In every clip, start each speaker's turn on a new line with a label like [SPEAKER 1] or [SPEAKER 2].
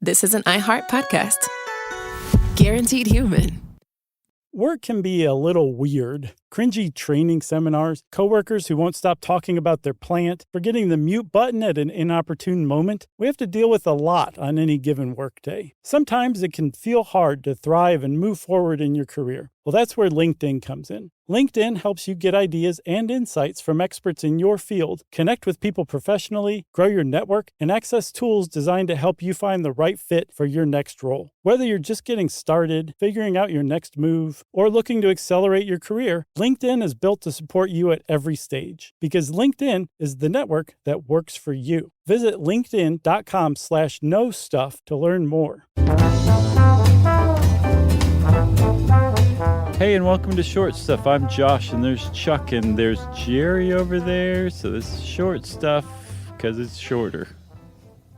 [SPEAKER 1] this is an iHeart podcast. Guaranteed human.
[SPEAKER 2] Work can be a little weird. Cringy training seminars, coworkers who won't stop talking about their plant, forgetting the mute button at an inopportune moment. We have to deal with a lot on any given workday. Sometimes it can feel hard to thrive and move forward in your career. Well, that's where LinkedIn comes in. LinkedIn helps you get ideas and insights from experts in your field, connect with people professionally, grow your network, and access tools designed to help you find the right fit for your next role. Whether you're just getting started, figuring out your next move, or looking to accelerate your career, LinkedIn is built to support you at every stage because LinkedIn is the network that works for you. Visit linkedin.com/knowstuff to learn more. Hey, and welcome to Short Stuff. I'm Josh, and there's Chuck, and there's Jerry over there. So this is Short Stuff because it's shorter.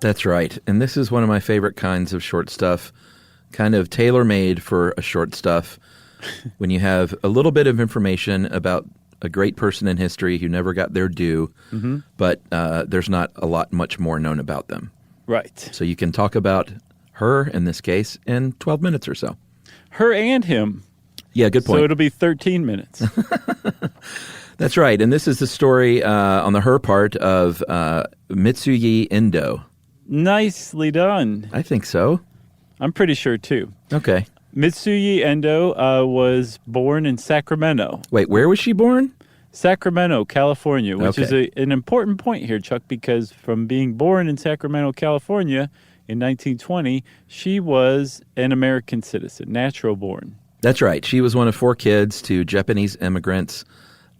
[SPEAKER 3] That's right. And this is one of my favorite kinds of short stuff, kind of tailor-made for a short stuff. When you have a little bit of information about a great person in history who never got their due, but there's not a lot much more known about them.
[SPEAKER 2] Right.
[SPEAKER 3] So you can talk about her, in this case, in 12 minutes or so.
[SPEAKER 2] Her and him.
[SPEAKER 3] Yeah, good point.
[SPEAKER 2] So it'll be 13 minutes.
[SPEAKER 3] That's right. And this is the story on the her part of Mitsuye Endo.
[SPEAKER 2] Nicely done.
[SPEAKER 3] I think so.
[SPEAKER 2] I'm pretty sure, too.
[SPEAKER 3] Okay.
[SPEAKER 2] Mitsuye Endo was born in Sacramento.
[SPEAKER 3] Wait, where was she born?
[SPEAKER 2] Sacramento, California, which
[SPEAKER 3] Okay.
[SPEAKER 2] is an important point here, Chuck, because from being born in Sacramento, California in 1920, she was an American citizen, natural born.
[SPEAKER 3] That's right. She was one of 4 kids to Japanese immigrants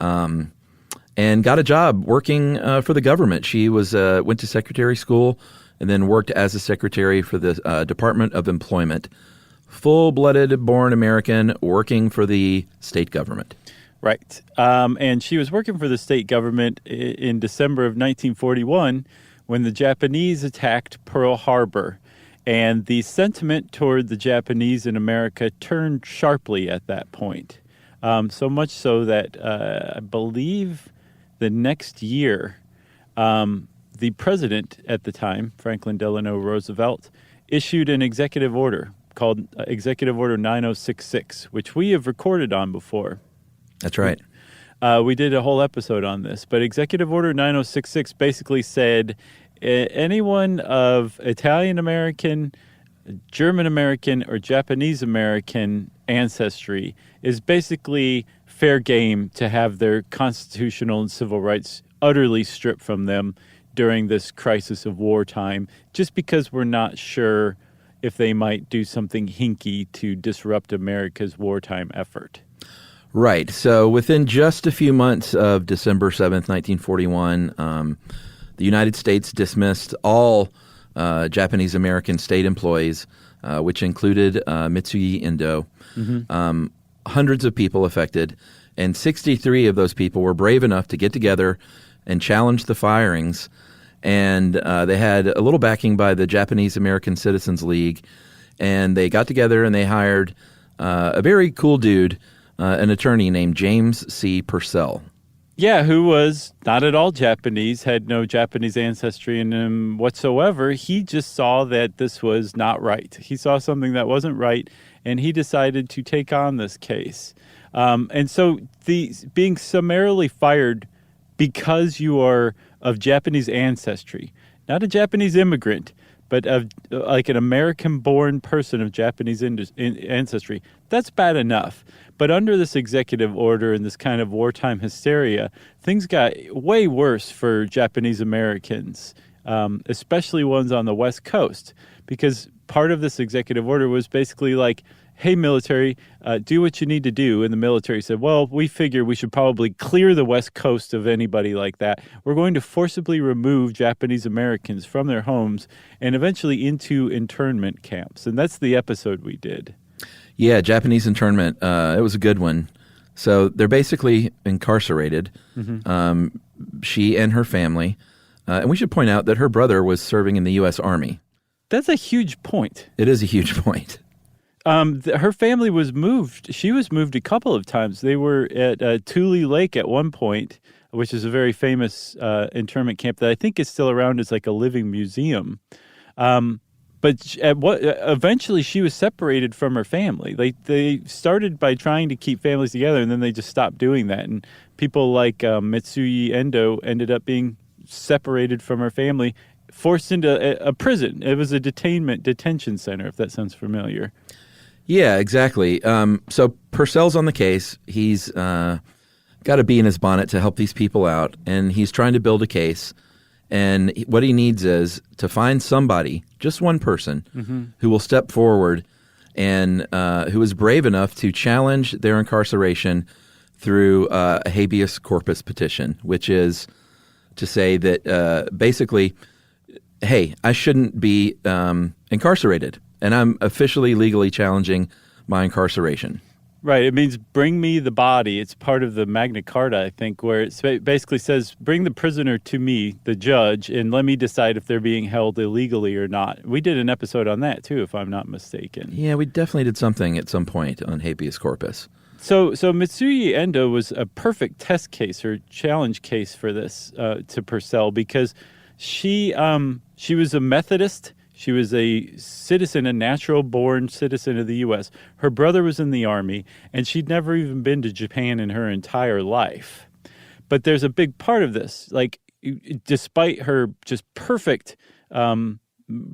[SPEAKER 3] and got a job working for the government. She was went to secretary school and then worked as a secretary for the Department of Employment. Full-blooded, born American, working for the state government.
[SPEAKER 2] Right. And she was working for the state government in December of 1941 when the Japanese attacked Pearl Harbor. And the sentiment toward the Japanese in America turned sharply at that point. So much so that I believe the next year, the president at the time, Franklin Delano Roosevelt, issued an executive order called Executive Order 9066, which we have recorded on before.
[SPEAKER 3] That's right.
[SPEAKER 2] We did a whole episode on this. But Executive Order 9066 basically said anyone of Italian-American, German-American, or Japanese-American ancestry is basically fair game to have their constitutional and civil rights utterly stripped from them during this crisis of wartime, just because we're not sure if they might do something hinky to disrupt America's wartime effort.
[SPEAKER 3] Right. So within just a few months of December 7th, 1941, the United States dismissed all Japanese-American state employees, which included Mitsuye Endo. Hundreds of people affected, and 63 of those people were brave enough to get together and challenge the firings. And they had a little backing by the Japanese American Citizens League, and they got together and they hired a very cool dude, an attorney named James C. Purcell.
[SPEAKER 2] Yeah, who was not at all Japanese, had no Japanese ancestry in him whatsoever. He just saw that this was not right. He saw something that wasn't right, and he decided to take on this case. And so being summarily fired because you are of Japanese ancestry, not a Japanese immigrant, but of like an American-born person of Japanese ancestry, that's bad enough. But under this executive order and this kind of wartime hysteria, things got way worse for Japanese Americans, especially ones on the West Coast, because part of this executive order was basically like, hey, military, do what you need to do. And the military said, well, we figure we should probably clear the West Coast of anybody like that. We're going to forcibly remove Japanese Americans from their homes and eventually into internment camps. And that's the episode we did.
[SPEAKER 3] Yeah, Japanese internment. It was a good one. So they're basically incarcerated, she and her family. And we should point out that her brother was serving in the U.S. Army.
[SPEAKER 2] That's a huge point.
[SPEAKER 3] It is a huge point.
[SPEAKER 2] Her family was moved. She was moved a couple of times. They were at Tule Lake at one point, which is a very famous internment camp that I think is still around as like a living museum. But eventually she was separated from her family. They started by trying to keep families together, and then they just stopped doing that. And people like Mitsuye Endo ended up being separated from her family, forced into a prison. It was a detention center, if that sounds familiar.
[SPEAKER 3] Yeah, exactly. So Purcell's on the case. He's got a bee in his bonnet to help these people out, and he's trying to build a case. And what he needs is to find somebody, just one person, who will step forward and who is brave enough to challenge their incarceration through a habeas corpus petition, which is to say that basically, hey, I shouldn't be incarcerated, and I'm officially legally challenging my incarceration.
[SPEAKER 2] Right. It means bring me the body. It's part of the Magna Carta, I think, where it basically says bring the prisoner to me, the judge, and let me decide if they're being held illegally or not. We did an episode on that, too, if I'm not mistaken.
[SPEAKER 3] Yeah, we definitely did something at some point on habeas corpus.
[SPEAKER 2] So Mitsuye Endo was a perfect test case or challenge case for this to Purcell because she was a Methodist. She was a citizen, a natural-born citizen of the U.S. Her brother was in the Army, and she'd never even been to Japan in her entire life. But there's a big part of this. Like, despite her just perfect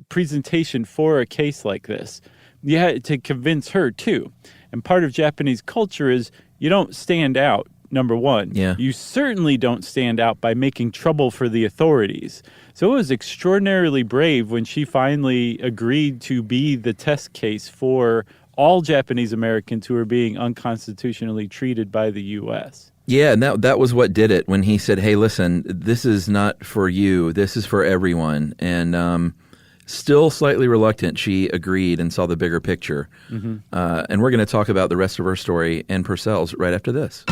[SPEAKER 2] presentation for a case like this, you had to convince her, too. And part of Japanese culture is you don't stand out, number one.
[SPEAKER 3] Yeah.
[SPEAKER 2] You certainly don't stand out by making trouble for the authorities. So it was extraordinarily brave when she finally agreed to be the test case for all Japanese Americans who are being unconstitutionally treated by the U.S.
[SPEAKER 3] Yeah, and that was what did it when he said, hey, listen, this is not for you. This is for everyone. And still slightly reluctant, she agreed and saw the bigger picture. And we're going to talk about the rest of her story and Purcell's right after this.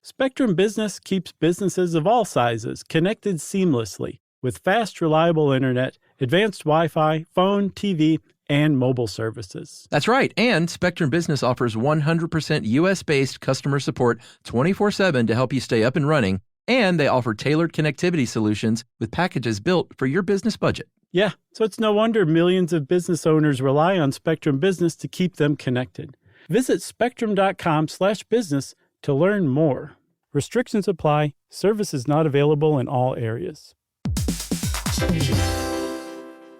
[SPEAKER 4] Spectrum Business keeps businesses of all sizes connected seamlessly with fast, reliable internet, advanced Wi-Fi, phone, TV, and mobile services.
[SPEAKER 3] That's right. And Spectrum Business offers 100% U.S.-based customer support 24/7 to help you stay up and running. And they offer tailored connectivity solutions with packages built for your business budget.
[SPEAKER 4] Yeah, so it's no wonder millions of business owners rely on Spectrum Business to keep them connected. Visit spectrum.com/business to learn more. Restrictions apply. Services not available in all areas.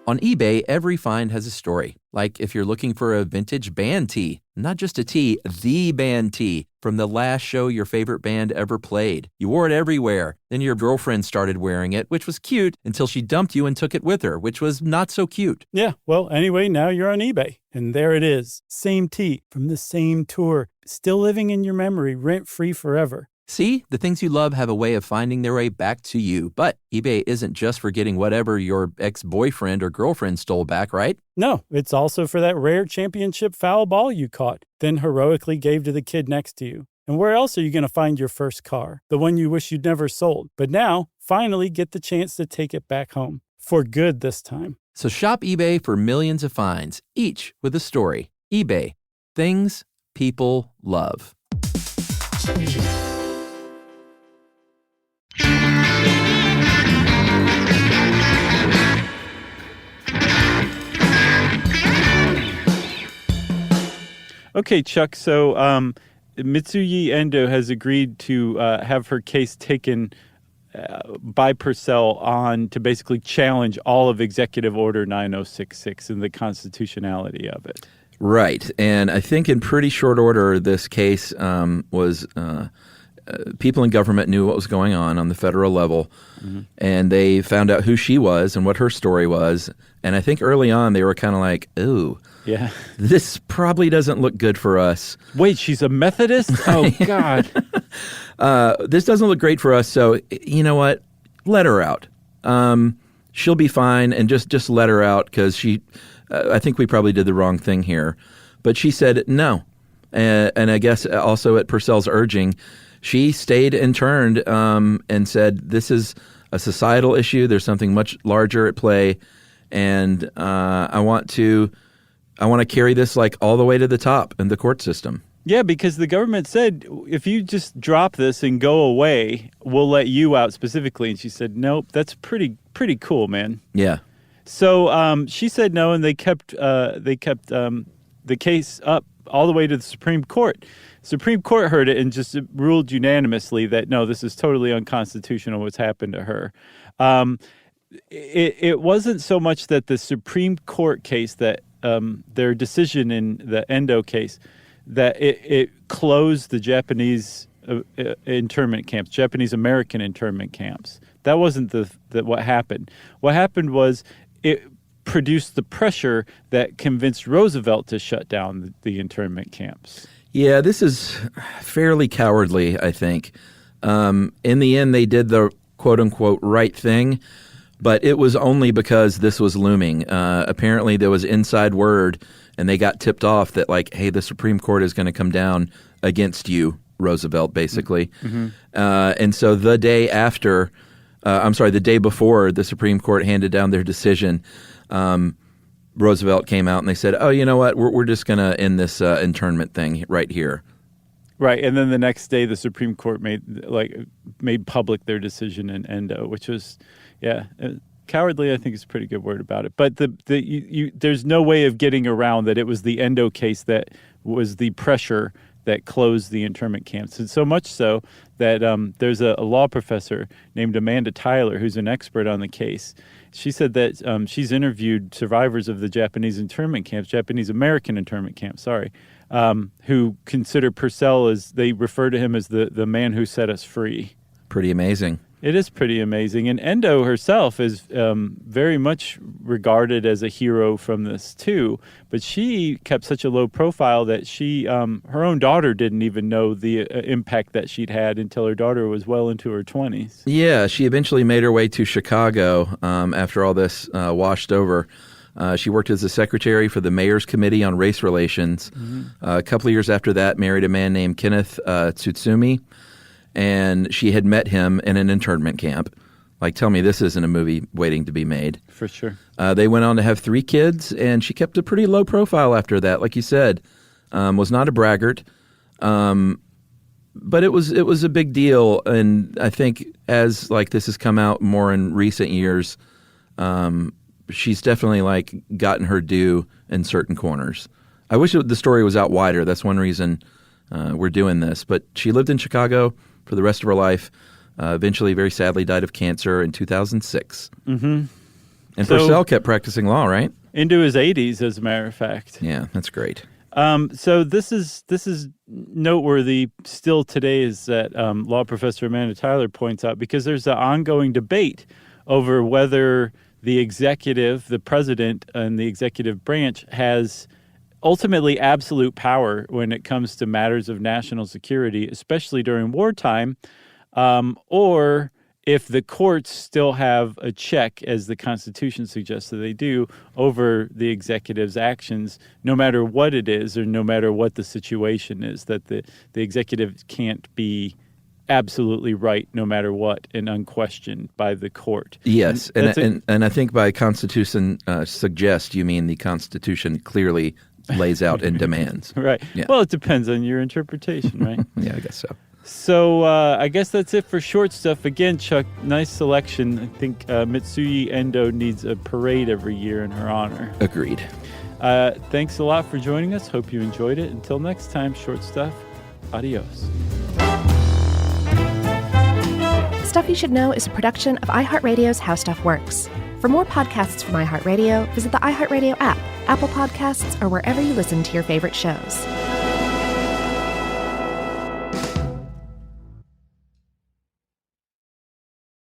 [SPEAKER 3] On eBay, every find has a story. Like if you're looking for a vintage band tee, not just a tee, the band tee from the last show your favorite band ever played. You wore it everywhere. Then your girlfriend started wearing it, which was cute until she dumped you and took it with her, which was not so cute.
[SPEAKER 4] Yeah, well, anyway, now you're on eBay. And there it is. Same tee from the same tour. Still living in your memory, rent-free forever.
[SPEAKER 3] See, the things you love have a way of finding their way back to you. But eBay isn't just for getting whatever your ex-boyfriend or girlfriend stole back, right?
[SPEAKER 4] No, it's also for that rare championship foul ball you caught, then heroically gave to the kid next to you. And where else are you going to find your first car? The one you wish you'd never sold. But now, finally get the chance to take it back home. For good this time.
[SPEAKER 3] So shop eBay for millions of finds, each with a story. eBay. Things people love.
[SPEAKER 2] Okay, Chuck, so Mitsuye Endo has agreed to have her case taken by Purcell on to basically challenge all of Executive Order 9066 and the constitutionality of it.
[SPEAKER 3] Right. And I think in pretty short order, this case was people in government knew what was going on the federal level, and they found out who she was and what her story was. And I think early on they were kind of like, ooh,
[SPEAKER 2] yeah,
[SPEAKER 3] this probably doesn't look good for us.
[SPEAKER 2] Wait, she's a Methodist? Oh, God.
[SPEAKER 3] This doesn't look great for us, so you know what? Let her out. She'll be fine, and just let her out because she I think we probably did the wrong thing here. But she said no. And I guess also at Purcell's urging, she stayed and turned and said, this is a societal issue. There's something much larger at play. And I want to carry this like all the way to the top in the court system.
[SPEAKER 2] Yeah, because the government said, if you just drop this and go away, we'll let you out specifically. And she said, nope, that's pretty cool, man.
[SPEAKER 3] Yeah.
[SPEAKER 2] So she said no, and they kept the case up all the way to the Supreme Court. Supreme Court heard it and just ruled unanimously that no, this is totally unconstitutional what's happened to her. It wasn't so much that the Supreme Court case, that their decision in the Endo case, that it closed the Japanese internment camps, Japanese American internment camps. That wasn't what happened. What happened was it produced the pressure that convinced Roosevelt to shut down the internment camps.
[SPEAKER 3] Yeah, this is fairly cowardly, I think. In the end, they did the quote-unquote right thing, but it was only because this was looming. Apparently, there was inside word, and they got tipped off that, like, hey, the Supreme Court is going to come down against you, Roosevelt, basically. Mm-hmm. And so the day before the Supreme Court handed down their decision, Roosevelt came out and they said, oh, you know what, we're just going to end this internment thing right here.
[SPEAKER 2] Right, and then the next day the Supreme Court made public their decision in Endo, which was, cowardly, I think is a pretty good word about it. But there's no way of getting around that it was the Endo case that was the pressure that closed the internment camps. And so much so that there's a law professor named Amanda Tyler who's an expert on the case. She said that she's interviewed survivors of the Japanese internment camps, Japanese American internment camps, who consider Purcell they refer to him as the man who set us free.
[SPEAKER 3] Pretty amazing.
[SPEAKER 2] It is pretty amazing. And Endo herself is very much regarded as a hero from this too. But she kept such a low profile that her own daughter didn't even know the impact that she'd had until her daughter was well into her 20s. Yeah,
[SPEAKER 3] she eventually made her way to Chicago after all this washed over. She worked as a secretary for the Mayor's Committee on Race Relations. Mm-hmm. A couple of years after that, married a man named Kenneth Tsutsumi. And she had met him in an internment camp. Like, tell me this isn't a movie waiting to be made.
[SPEAKER 2] For sure.
[SPEAKER 3] They went on to have 3 kids, and she kept a pretty low profile after that. Like you said, was not a braggart. But it was a big deal. And I think as this has come out more in recent years, she's definitely gotten her due in certain corners. I wish the story was out wider. That's one reason we're doing this. But she lived in Chicago for the rest of her life. Eventually, very sadly, died of cancer in 2006. Mm-hmm. And Purcell kept practicing law, right?
[SPEAKER 2] Into his 80s, as a matter of fact.
[SPEAKER 3] Yeah, that's great.
[SPEAKER 2] So this is noteworthy still today, is that law professor Amanda Tyler points out, because there's an ongoing debate over whether the executive, the president, and the executive branch has ultimately absolute power when it comes to matters of national security, especially during wartime, or if the courts still have a check, as the Constitution suggests that they do, over the executive's actions, no matter what it is or no matter what the situation is, that the executive can't be absolutely right no matter what and unquestioned by the court.
[SPEAKER 3] Yes, and I think by Constitution suggest, you mean the Constitution clearly lays out and demands.
[SPEAKER 2] Right. Yeah. Well, it depends on your interpretation, right?
[SPEAKER 3] Yeah, I guess so.
[SPEAKER 2] So I guess that's it for short stuff. Again, Chuck, nice selection. I think Mitsuye Endo needs a parade every year in her honor.
[SPEAKER 3] Agreed.
[SPEAKER 2] Thanks a lot for joining us. Hope you enjoyed it. Until next time, short stuff. Adios.
[SPEAKER 5] Stuff You Should Know is a production of iHeartRadio's How Stuff Works. For more podcasts from iHeartRadio, visit the iHeartRadio app, Apple Podcasts, or wherever you listen to your favorite shows.